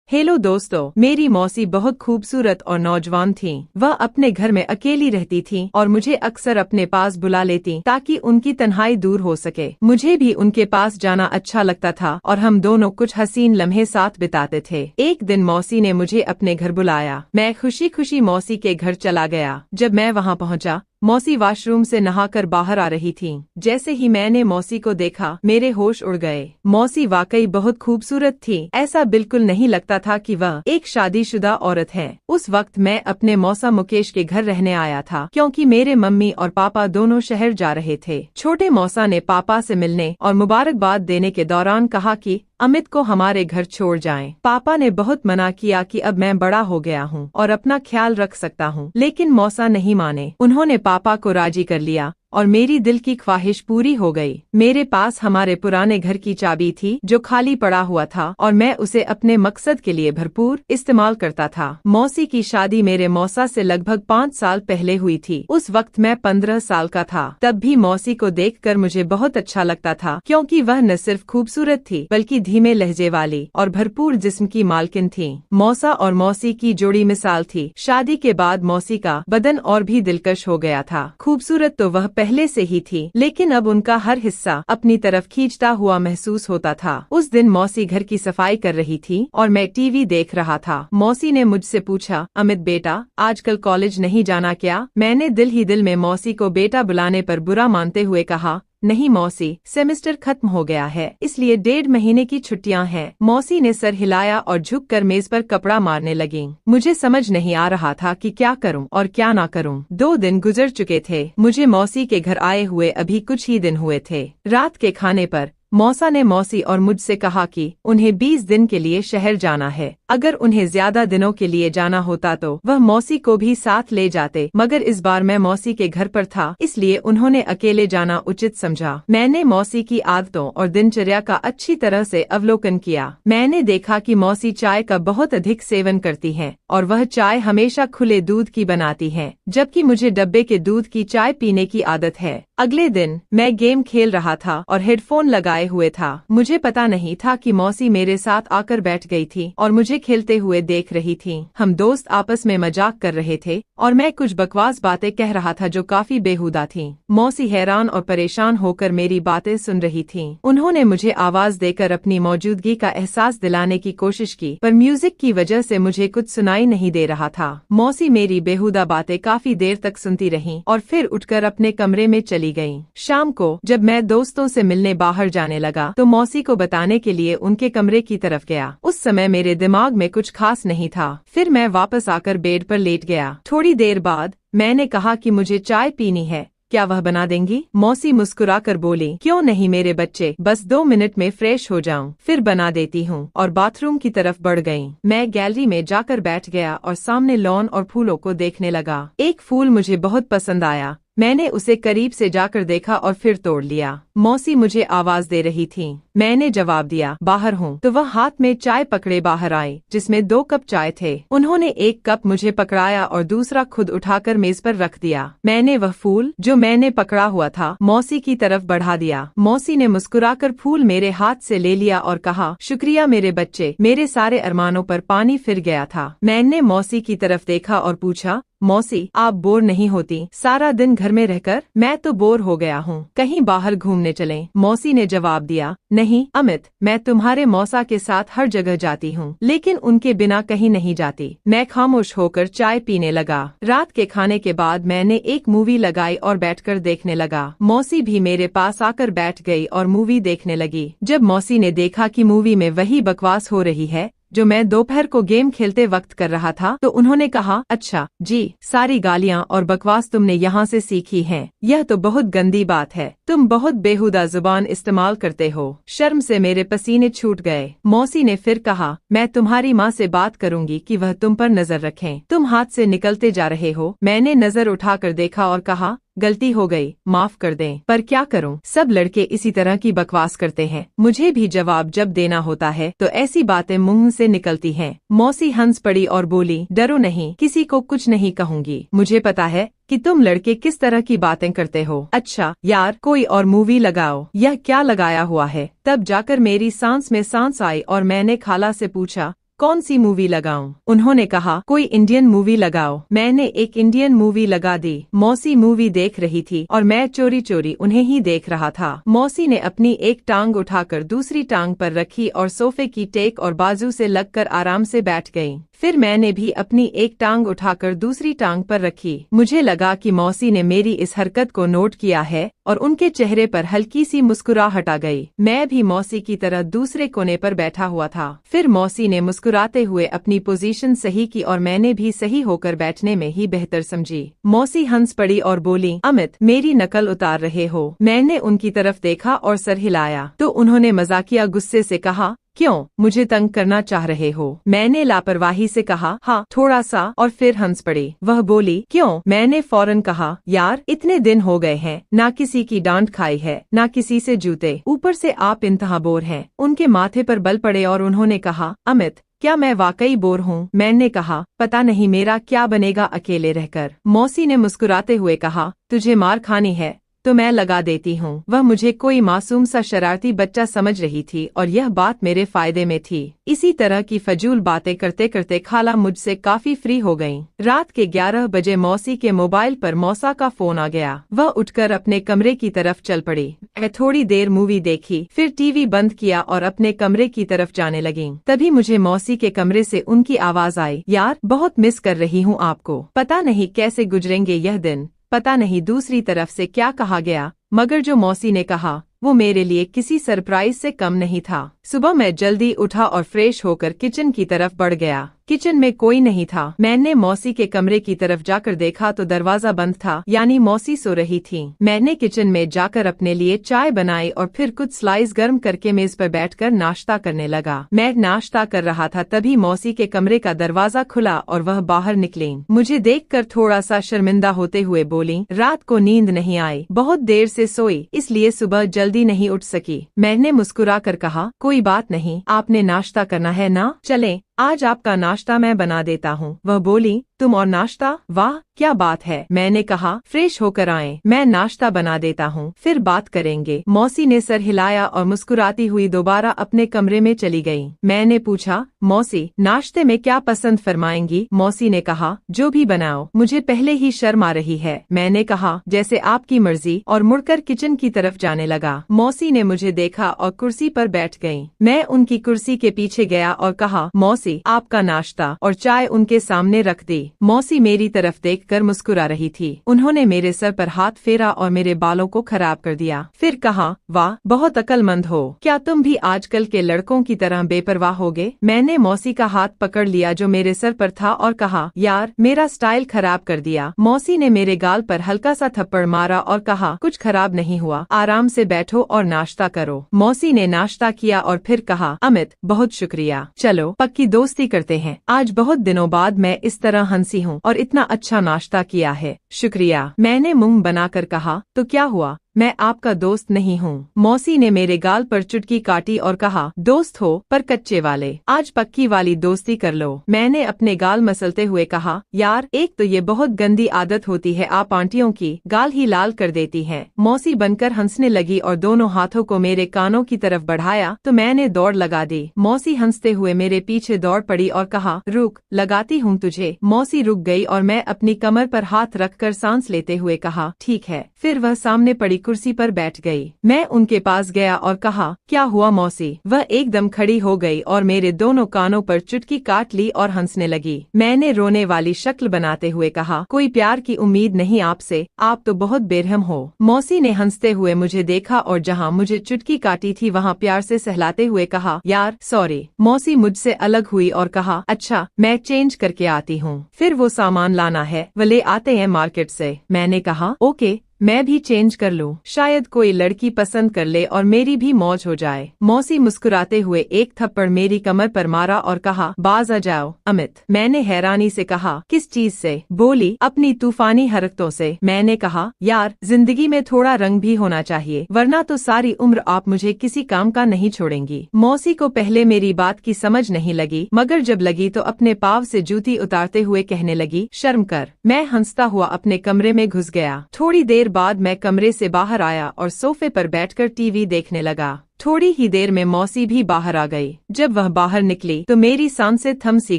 Hello दोस्तों, मेरी मौसी बहुत खूबसूरत और नौजवान थीं। वह अपने घर में अकेली रहती थीं और मुझे अक्सर अपने पास बुला लेती ताकि उनकी तन्हाई दूर हो सके। मुझे भी उनके पास जाना अच्छा लगता था और हम दोनों कुछ हसीन लम्हे साथ बिताते थे। एक दिन मौसी ने मुझे अपने घर बुलाया। मैं खुशी खुशी मौसी के घर चला गया। जब मैं वहाँ पहुँचा, मौसी वॉशरूम से नहाकर बाहर आ रही थीं। जैसे ही मैंने मौसी को देखा, मेरे होश उड़ गए। मौसी वाकई बहुत खूबसूरत थी। ऐसा बिल्कुल नहीं लगता था कि वह एक शादीशुदा औरत है। उस वक्त मैं अपने मौसा मुकेश के घर रहने आया था, क्योंकि मेरे मम्मी और पापा दोनों शहर जा रहे थे। छोटे मौसा ने पापा से मिलने और मुबारकबाद देने के दौरान कहा कि अमित को हमारे घर छोड़ जाएं। पापा ने बहुत मना किया कि अब मैं बड़ा हो गया हूँ और अपना ख्याल रख सकता हूँ, लेकिन मौसा नहीं माने। उन्होंने पापा को राजी कर लिया और मेरी दिल की ख्वाहिश पूरी हो गई। मेरे पास हमारे पुराने घर की चाबी थी जो खाली पड़ा हुआ था और मैं उसे अपने मकसद के लिए भरपूर इस्तेमाल करता था। मौसी की शादी मेरे मौसा से लगभग 5 साल पहले हुई थी। उस वक्त मैं 15 साल का था। तब भी मौसी को देखकर मुझे बहुत अच्छा लगता था, क्योंकि वह न सिर्फ खूबसूरत थी बल्कि धीमे लहजे वाली और भरपूर जिस्म की मालकिन थी। मौसा और मौसी की जोड़ी मिसाल थी। शादी के बाद मौसी का बदन और भी दिलकश हो गया था। खूबसूरत तो वह पहले से ही थी, लेकिन अब उनका हर हिस्सा अपनी तरफ खींचता हुआ महसूस होता था। उस दिन मौसी घर की सफाई कर रही थी और मैं टीवी देख रहा था। मौसी ने मुझसे पूछा, अमित बेटा, आजकल कॉलेज नहीं जाना क्या? मैंने दिल ही दिल में मौसी को बेटा बुलाने पर बुरा मानते हुए कहा, नहीं मौसी, सेमेस्टर खत्म हो गया है, इसलिए 1.5 महीने की छुट्टियां हैं। मौसी ने सर हिलाया और झुककर मेज पर कपड़ा मारने लगी। मुझे समझ नहीं आ रहा था कि क्या करूं और क्या ना करूं। 2 दिन गुजर चुके थे। मुझे मौसी के घर आए हुए अभी कुछ ही दिन हुए थे। रात के खाने पर मौसा ने मौसी और मुझसे कहा कि उन्हें 20 दिन के लिए शहर जाना है। अगर उन्हें ज्यादा दिनों के लिए जाना होता तो वह मौसी को भी साथ ले जाते, मगर इस बार मैं मौसी के घर पर था, इसलिए उन्होंने अकेले जाना उचित समझा। मैंने मौसी की आदतों और दिनचर्या का अच्छी तरह से अवलोकन किया। मैंने देखा कि मौसी चाय का बहुत अधिक सेवन करती हैं और वह चाय हमेशा खुले दूध की बनाती हैं, जबकि मुझे डब्बे के दूध की चाय पीने की आदत है। अगले दिन मैं गेम खेल रहा था और हेडफोन लगाए हुए था। मुझे पता नहीं था कि मौसी मेरे साथ आकर बैठ गई थी और मुझे खेलते हुए देख रही थी। हम दोस्त आपस में मजाक कर रहे थे और मैं कुछ बकवास बातें कह रहा था जो काफी बेहुदा थीं। मौसी हैरान और परेशान होकर मेरी बातें सुन रही थीं। उन्होंने मुझे आवाज देकर अपनी मौजूदगी का एहसास दिलाने की कोशिश की, पर म्यूजिक की वजह से मुझे कुछ सुनाई नहीं दे रहा था। मौसी मेरी बेहुदा बातें काफी देर तक सुनती रहीं और फिर उठकर अपने कमरे में चली गईं। शाम को जब मैं दोस्तों से मिलने बाहर जाने लगा तो मौसी को बताने के लिए उनके कमरे की तरफ गया। उस समय मेरे दिमाग में कुछ खास नहीं था। फिर मैं वापस आकर बेड पर लेट गया। थोड़ी देर बाद मैंने कहा कि मुझे चाय पीनी है, क्या वह बना देंगी? मौसी मुस्कुराकर बोली, क्यों नहीं मेरे बच्चे, बस 2 मिनट में फ्रेश हो जाऊं, फिर बना देती हूँ, और बाथरूम की तरफ बढ़ गईं। मैं गैलरी में जाकर बैठ गया और सामने लॉन और फूलों को देखने लगा। एक फूल मुझे बहुत पसंद आया। मैंने उसे करीब से जाकर देखा और फिर तोड़ लिया। मौसी मुझे आवाज दे रही थी। मैंने जवाब दिया, बाहर हूँ। तो वह हाथ में चाय पकड़े बाहर आई, जिसमें 2 कप चाय थे। उन्होंने एक कप मुझे पकड़ाया और दूसरा खुद उठाकर मेज पर रख दिया। मैंने वह फूल जो मैंने पकड़ा हुआ था मौसी की तरफ बढ़ा दिया। मौसी ने मुस्कुराकर फूल मेरे हाथ से ले लिया और कहा, शुक्रिया मेरे बच्चे, मेरे सारे अरमानों पर पानी फिर गया था। मैंने मौसी की तरफ देखा और पूछा, मौसी, आप बोर नहीं होती सारा दिन घर में रहकर? मैं तो बोर हो गया हूँ, कहीं बाहर घूमने चलें। मौसी ने जवाब दिया, नहीं अमित, मैं तुम्हारे मौसा के साथ हर जगह जाती हूँ, लेकिन उनके बिना कहीं नहीं जाती। मैं खामोश होकर चाय पीने लगा। रात के खाने के बाद मैंने एक मूवी लगाई और बैठकर देखने लगा। मौसी भी मेरे पास आकर बैठ गई और मूवी देखने लगी। जब मौसी ने देखा कि मूवी में वही बकवास हो रही है जो मैं दोपहर को गेम खेलते वक्त कर रहा था, तो उन्होंने कहा, अच्छा जी, सारी गालियां और बकवास तुमने यहाँ से सीखी हैं। यह तो बहुत गंदी बात है, तुम बहुत बेहुदा जुबान इस्तेमाल करते हो। शर्म से मेरे पसीने छूट गए। मौसी ने फिर कहा, मैं तुम्हारी माँ से बात करूंगी कि वह तुम पर नजर रखें। तुम हाथ से निकलते जा रहे हो। मैंने नजर उठाकर देखा और कहा, गलती हो गई, माफ कर दें। पर क्या करूं, सब लड़के इसी तरह की बकवास करते हैं। मुझे भी जवाब जब देना होता है तो ऐसी बातें मुंह से निकलती हैं। मौसी हंस पड़ी और बोली, डरो नहीं, किसी को कुछ नहीं कहूंगी। मुझे पता है कि तुम लड़के किस तरह की बातें करते हो। अच्छा यार, कोई और मूवी लगाओ। यह क्या लगाया हुआ है? तब जाकर मेरी सांस में सांस आई और मैंने खाला से पूछा, कौन सी मूवी लगाऊं? उन्होंने कहा कोई इंडियन मूवी लगाओ। मैंने एक इंडियन मूवी लगा दी। मौसी मूवी देख रही थी और मैं चोरी चोरी उन्हें ही देख रहा था। मौसी ने अपनी एक टांग उठाकर दूसरी टांग पर रखी और सोफे की टेक और बाजू से लगकर आराम से बैठ गई। फिर मैंने भी अपनी एक टांग उठाकर दूसरी टांग पर रखी। मुझे लगा कि मौसी ने मेरी इस हरकत को नोट किया है और उनके चेहरे पर हल्की सी मुस्कुराहट आ गई। मैं भी मौसी की तरह दूसरे कोने पर बैठा हुआ था। फिर मौसी ने मुस्कुराते हुए अपनी पोजीशन सही की और मैंने भी सही होकर बैठने में ही बेहतर समझी। मौसी हंस पड़ी और बोली, अमित मेरी नकल उतार रहे हो? मैंने उनकी तरफ देखा और सर हिलाया तो उन्होंने मजाकिया गुस्से से कहा, क्यों मुझे तंग करना चाह रहे हो? मैंने लापरवाही से कहा, हाँ थोड़ा सा, और फिर हंस पड़ी। वह बोली, क्यों? मैंने फौरन कहा, यार इतने दिन हो गए हैं, ना किसी की डांट खाई है ना किसी से जूते, ऊपर से आप इंतहा बोर हैं। उनके माथे पर बल पड़े और उन्होंने कहा, अमित क्या मैं वाकई बोर हूँ? मैंने कहा, पता नहीं मेरा क्या बनेगा अकेले रहकर। मौसी ने मुस्कुराते हुए कहा, तुझे मार खानी है तो मैं लगा देती हूँ। वह मुझे कोई मासूम सा शरारती बच्चा समझ रही थी और यह बात मेरे फायदे में थी। इसी तरह की फजूल बातें करते करते खाला मुझसे काफी फ्री हो गईं। रात के 11 बजे मौसी के मोबाइल पर मौसा का फोन आ गया। वह उठकर अपने कमरे की तरफ चल पड़ी। थोड़ी देर मूवी देखी, फिर टीवी बंद किया और अपने कमरे की तरफ जाने लगी। तभी मुझे मौसी के कमरे से उनकी आवाज आई, यार बहुत मिस कर रही हूँ आपको। पता नहीं कैसे गुजरेंगे यह दिन। पता नहीं दूसरी तरफ से क्या कहा गया, मगर जो मौसी ने कहा वो मेरे लिए किसी सरप्राइज से कम नहीं था। सुबह मैं जल्दी उठा और फ्रेश होकर किचन की तरफ बढ़ गया। किचन में कोई नहीं था। मैंने मौसी के कमरे की तरफ जाकर देखा तो दरवाजा बंद था, यानी मौसी सो रही थी। मैंने किचन में जाकर अपने लिए चाय बनाई और फिर कुछ स्लाइस गर्म करके मेज पर बैठकर नाश्ता करने लगा। मैं नाश्ता कर रहा था तभी मौसी के कमरे का दरवाजा खुला और वह बाहर निकली। मुझे देखकर थोड़ा सा शर्मिंदा होते हुए बोली, रात को नींद नहीं आई, बहुत देर से सोई इसलिए सुबह जल्दी नहीं उठ सकी। मैंने मुस्कुरा कर कहा, कोई बात नहीं, आपने नाश्ता करना है ना, चलें आज आपका नाश्ता मैं बना देता हूँ। वह बोली, तुम और नाश्ता? वाह क्या बात है। मैंने कहा, फ्रेश होकर आएं, मैं नाश्ता बना देता हूँ, फिर बात करेंगे। मौसी ने सर हिलाया और मुस्कुराती हुई दोबारा अपने कमरे में चली गई। मैंने पूछा, मौसी नाश्ते में क्या पसंद फरमाएंगी? मौसी ने कहा, जो भी बनाओ, मुझे पहले ही शर्म आ रही है। मैंने कहा, जैसे आपकी मर्जी, और मुड़कर किचन की तरफ जाने लगा। मौसी ने मुझे देखा और कुर्सी पर बैठ गयी। मैं उनकी कुर्सी के पीछे गया और कहा, मौसी आपका नाश्ता, और चाय उनके सामने रख दी। मौसी मेरी तरफ देखकर मुस्कुरा रही थी। उन्होंने मेरे सर पर हाथ फेरा और मेरे बालों को खराब कर दिया। फिर कहा, वाह बहुत अक्लमंद हो, क्या तुम भी आजकल के लड़कों की तरह बेपरवाह होगे? मैंने मौसी का हाथ पकड़ लिया जो मेरे सर पर था और कहा, यार मेरा स्टाइल खराब कर दिया। मौसी ने मेरे गाल पर हल्का सा थप्पड़ मारा और कहा, कुछ खराब नहीं हुआ, आराम से बैठो और नाश्ता करो। मौसी ने नाश्ता किया और फिर कहा, अमित बहुत शुक्रिया, चलो पक्की दोस्ती करते हैं। आज बहुत दिनों बाद मैं इस तरह हंसी हूँ और इतना अच्छा नाश्ता किया है, शुक्रिया। मैंने मुंह बनाकर कहा, तो क्या हुआ, मैं आपका दोस्त नहीं हूँ। मौसी ने मेरे गाल पर चुटकी काटी और कहा, दोस्त हो पर कच्चे वाले, आज पक्की वाली दोस्ती कर लो। मैंने अपने गाल मसलते हुए कहा, यार एक तो ये बहुत गंदी आदत होती है आप आंटियों की, गाल ही लाल कर देती हैं। मौसी बनकर हंसने लगी और दोनों हाथों को मेरे कानों की तरफ बढ़ाया तो मैंने दौड़ लगा दी। मौसी हंसते हुए मेरे पीछे दौड़ पड़ी और कहा, रुक, लगाती हूँ तुझे। मौसी रुक गई और मैं अपनी कमर पर हाथ रखकर सांस लेते हुए कहा, ठीक है। फिर वह सामने पड़ी कुर्सी पर बैठ गई। मैं उनके पास गया और कहा, क्या हुआ मौसी? वह एकदम खड़ी हो गई और मेरे दोनों कानों पर चुटकी काट ली और हंसने लगी। मैंने रोने वाली शक्ल बनाते हुए कहा, कोई प्यार की उम्मीद नहीं आपसे, आप तो बहुत बेरहम हो। मौसी ने हंसते हुए मुझे देखा और जहाँ मुझे चुटकी काटी थी वहाँ प्यार से सहलाते हुए कहा, यार सॉरी। मौसी मुझसे अलग हुई और कहा, अच्छा मैं चेंज करके आती हूँ। फिर वो सामान लाना है, वो ले आते हैं मार्केट से। मैंने कहा, ओके मैं भी चेंज कर लूं, शायद कोई लड़की पसंद कर ले और मेरी भी मौज हो जाए। मौसी मुस्कुराते हुए एक थप्पड़ मेरी कमर पर मारा और कहा, बाज आ जाओ अमित। मैंने हैरानी से कहा, किस चीज से? बोली, अपनी तूफानी हरकतों से। मैंने कहा, यार जिंदगी में थोड़ा रंग भी होना चाहिए, वरना तो सारी उम्र आप मुझे किसी काम का नहीं छोड़ेंगी। मौसी को पहले मेरी बात की समझ नहीं लगी, मगर जब लगी तो अपने पाँव से जूती उतारते हुए कहने लगी, शर्म कर। मैं हंसता हुआ अपने कमरे में घुस गया। थोड़ी देर बाद मैं कमरे से बाहर आया और सोफे पर बैठकर टीवी देखने लगा। थोड़ी ही देर में मौसी भी बाहर आ गई। जब वह बाहर निकली तो मेरी सांसें थम सी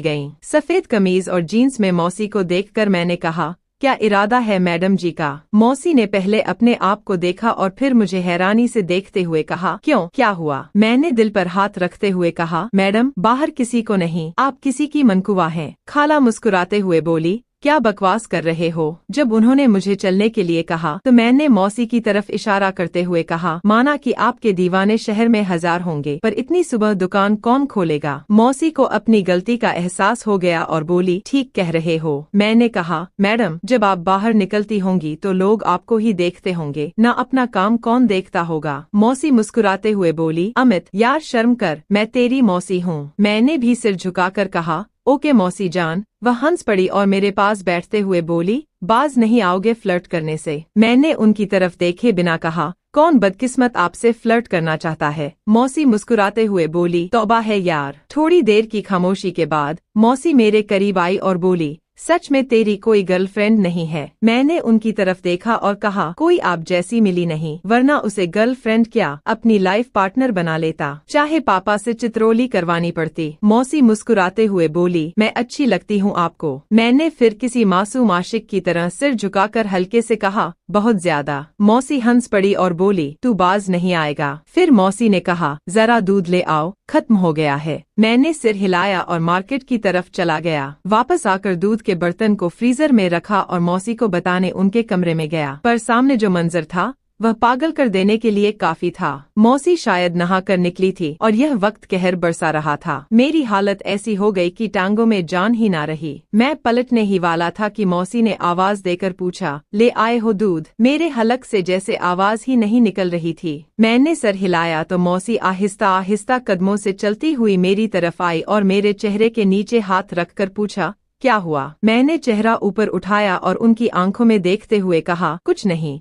गईं। सफेद कमीज और जीन्स में मौसी को देखकर मैंने कहा, क्या इरादा है मैडम जी का? मौसी ने पहले अपने आप को देखा और फिर मुझे हैरानी से देखते हुए कहा, क्यों, क्या हुआ? मैंने दिल पर हाथ रखते हुए कहा, मैडम, बाहर किसी को नहीं, आप किसी की मनकुवा हैं। खाला मुस्कुराते हुए बोली, क्या बकवास कर रहे हो? जब उन्होंने मुझे चलने के लिए कहा तो मैंने मौसी की तरफ इशारा करते हुए कहा, माना कि आपके दीवाने शहर में 1000 होंगे, पर इतनी सुबह दुकान कौन खोलेगा? मौसी को अपनी गलती का एहसास हो गया और बोली, ठीक कह रहे हो। मैंने कहा, मैडम, जब आप बाहर निकलती होंगी तो लोग आपको ही देखते होंगे, ना अपना काम कौन देखता होगा? मौसी मुस्कुराते हुए बोली, अमित, यार शर्म कर, मैं तेरी मौसी हूँ। मैंने भी सिर झुकाकर कहा, ओके मौसी जान। वह हंस पड़ी और मेरे पास बैठते हुए बोली, बाज नहीं आओगे फ्लर्ट करने से? मैंने उनकी तरफ देखे बिना कहा, कौन बदकिस्मत आपसे फ्लर्ट करना चाहता है? मौसी मुस्कुराते हुए बोली, तौबा है यार। थोड़ी देर की खामोशी के बाद मौसी मेरे करीब आई और बोली, सच में तेरी कोई गर्लफ्रेंड नहीं है? मैंने उनकी तरफ देखा और कहा, कोई आप जैसी मिली नहीं, वरना उसे गर्लफ्रेंड क्या, अपनी लाइफ पार्टनर बना लेता, चाहे पापा से चित्रोली करवानी पड़ती। मौसी मुस्कुराते हुए बोली, मैं अच्छी लगती हूँ आपको? मैंने फिर किसी मासूम आशिक की तरह सिर झुकाकर हल्के से कहा, बहुत ज्यादा। मौसी हंस पड़ी और बोली, तू बाज नहीं आएगा? फिर मौसी ने कहा, जरा दूध ले आओ, खत्म हो गया है। मैंने सिर हिलाया और मार्केट की तरफ चला गया। वापस आकर दूध के बर्तन को फ्रीजर में रखा और मौसी को बताने उनके कमरे में गया, पर सामने जो मंजर था वह पागल कर देने के लिए काफी था। मौसी शायद नहा कर निकली थी और यह वक्त कहर बरसा रहा था। मेरी हालत ऐसी हो गई कि टांगों में जान ही ना रही। मैं पलटने ही वाला था कि मौसी ने आवाज देकर पूछा, ले आए हो दूध? मेरे हलक से जैसे आवाज ही नहीं निकल रही थी। मैंने सर हिलाया तो मौसी आहिस्ता आहिस्ता कदमों से चलती हुई मेरी तरफ आई और मेरे चेहरे के नीचे हाथ रखकर पूछा, क्या हुआ? मैंने चेहरा ऊपर उठाया और उनकी आंखों में देखते हुए कहा, कुछ नहीं।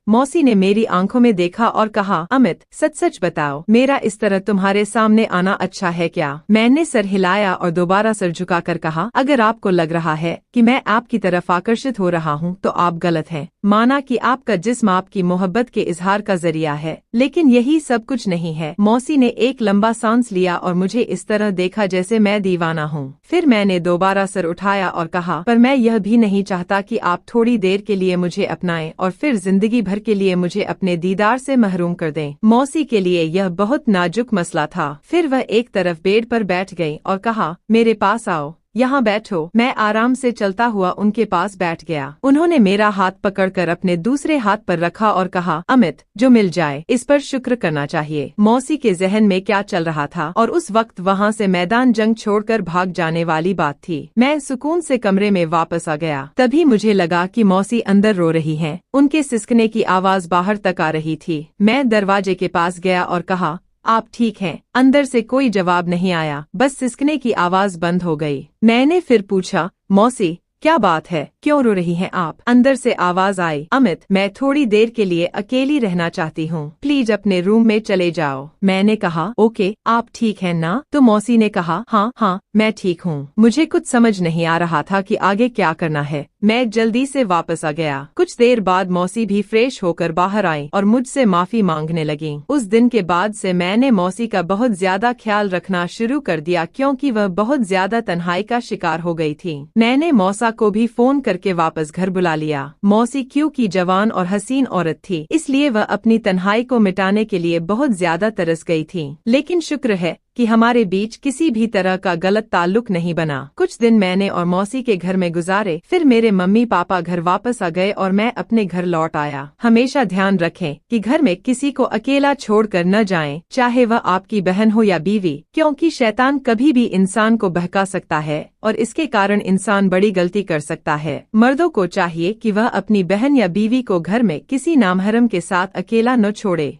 मौसी ने मेरी आंखों में देखा और कहा, अमित, सच सच बताओ, मेरा इस तरह तुम्हारे सामने आना अच्छा है क्या? मैंने सर हिलाया और दोबारा सर झुकाकर कहा, अगर आपको लग रहा है कि मैं आपकी तरफ आकर्षित हो रहा हूँ तो आप गलत हैं। माना कि आपका जिस्म आपकी मोहब्बत के इजहार का जरिया है, लेकिन यही सब कुछ नहीं है। मौसी ने एक लंबा सांस लिया और मुझे इस तरह देखा जैसे मैं दीवाना हूँ। फिर मैंने दोबारा सर उठाया और कहा, पर मैं यह भी नहीं चाहता कि आप थोड़ी देर के लिए मुझे अपनाएं और फिर जिंदगी भर के लिए मुझे अपने दीदार से महरूम कर दें। मौसी के लिए यह बहुत नाजुक मसला था। फिर वह एक तरफ बेड पर बैठ गई और कहा, मेरे पास आओ, यहाँ बैठो। मैं आराम से चलता हुआ उनके पास बैठ गया। उन्होंने मेरा हाथ पकड़कर अपने दूसरे हाथ पर रखा और कहा, अमित, जो मिल जाए इस पर शुक्र करना चाहिए। मौसी के जहन में क्या चल रहा था और उस वक्त वहाँ से मैदान जंग छोड़कर भाग जाने वाली बात थी। मैं सुकून से कमरे में वापस आ गया। तभी मुझे लगा कि मौसी अंदर रो रही हैं। उनके सिसकने की आवाज बाहर तक आ रही थी। मैं दरवाजे के पास गया और कहा, आप ठीक हैं? अंदर से कोई जवाब नहीं आया, बस सिसकने की आवाज बंद हो गई। मैंने फिर पूछा, मौसी, क्या बात है, क्यों रो रही हैं आप? अंदर से आवाज आई, अमित, मैं थोड़ी देर के लिए अकेली रहना चाहती हूँ, प्लीज अपने रूम में चले जाओ। मैंने कहा, ओके, आप ठीक हैं ना? तो मौसी ने कहा, हाँ, मैं ठीक हूँ। मुझे कुछ समझ नहीं आ रहा था कि आगे क्या करना है। मैं जल्दी से वापस आ गया। कुछ देर बाद मौसी भी फ्रेश होकर बाहर आई और मुझसे माफी मांगने लगी। उस दिन के बाद से मैंने मौसी का बहुत ज्यादा ख्याल रखना शुरू कर दिया, क्योंकि वह बहुत ज्यादा तन्हाई का शिकार हो गई थी। मैंने मौसा को भी फोन करके वापस घर बुला लिया। मौसी क्योंकि जवान और हसीन औरत थी, इसलिए वह अपनी तन्हाई को मिटाने के लिए बहुत ज्यादा तरस गई थी। लेकिन शुक्र है कि हमारे बीच किसी भी तरह का गलत ताल्लुक नहीं बना। कुछ दिन मैंने और मौसी के घर में गुजारे। फिर मेरे मम्मी पापा घर वापस आ गए और मैं अपने घर लौट आया। हमेशा ध्यान रखें कि घर में किसी को अकेला छोड़कर न जाएं, चाहे वह आपकी बहन हो या बीवी, क्योंकि शैतान कभी भी इंसान को बहका सकता है और इसके कारण इंसान बड़ी गलती कर सकता है। मर्दों को चाहिए कि वह अपनी बहन या बीवी को घर में किसी नामहरम के साथ अकेला न छोड़े।